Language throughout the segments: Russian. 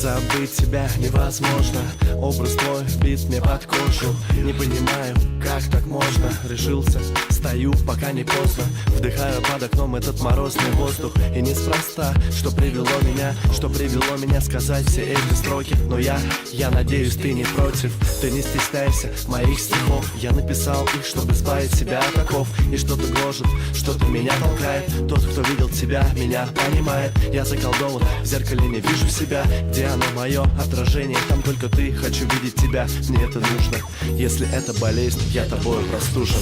Забыть тебя невозможно. Образ твой вбит мне под кожу. Не понимаю, как так можно. Решился, стою, пока не поздно. Вдыхаю под окном этот морозный воздух. И неспроста, что привело меня сказать все эти строки. Но я надеюсь, ты не против. Ты не стесняйся моих стихов. Я написал их, чтобы избавить себя от оков. И что-то гложет, что-то меня толкает. Тот, кто видел тебя, меня понимает. Я заколдован, в зеркале не вижу себя. Где оно, мое отражение? Там только ты, хочу видеть тебя. Мне это нужно. Если это болезнь, я тобою простужен.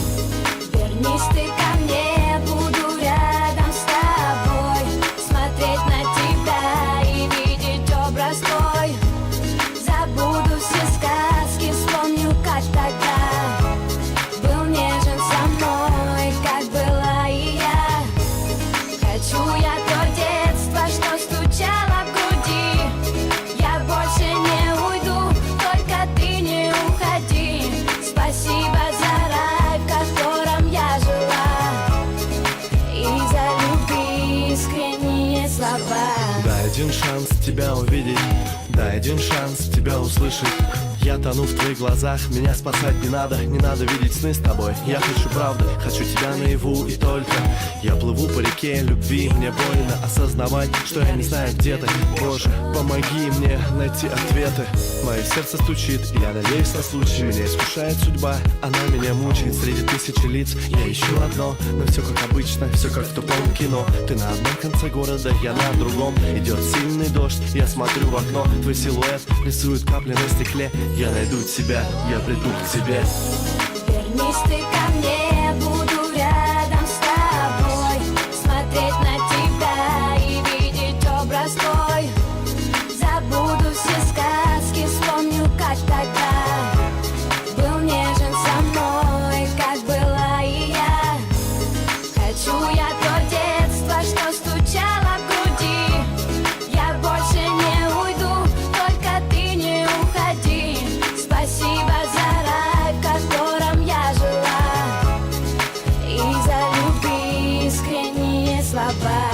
Вернись ты ко мне, буду рядом с тобой. Смотреть на тебя и видеть образ твой. Забуду все сказки, вспомню, как тогда был нежен со мной, как была и я. Хочу я то детство, что стучало в груди. Я больше не уйду, только ты не уходи. Спасибо за рай, в котором я жила, и за любви искренние слова. Дай один шанс тебя увидеть, дай один шанс тебя услышать. Я тону в твоих глазах, меня спасать не надо видеть сны с тобой. Я хочу правды, хочу тебя наяву и только. Я плыву по реке любви, мне больно осознавать, что я не знаю, где ты. Боже, помоги мне найти ответы. Мое сердце стучит, и я надеюсь на случай. Меня искушает судьба, она меня мучает. Среди тысячи лиц я ищу одно, но все как обычно, все как в тупом кино. Ты на одном конце города, я на другом. Идет сильный дождь, я смотрю в окно. Твой силуэт рисует капли на стекле. Я найду тебя, я приду к тебе. Вернись ты ко мне, буду рядом с тобой. Смотреть на тебя и видеть образ твой. Забуду все сказки, вспомню, как тогда был нежен со мной, как была и я. Хочу я то детство, что стучало в груди. Я больше не уйду, только ты не уходи. Спасибо за рай, в котором я жила, и за любви искренние слова.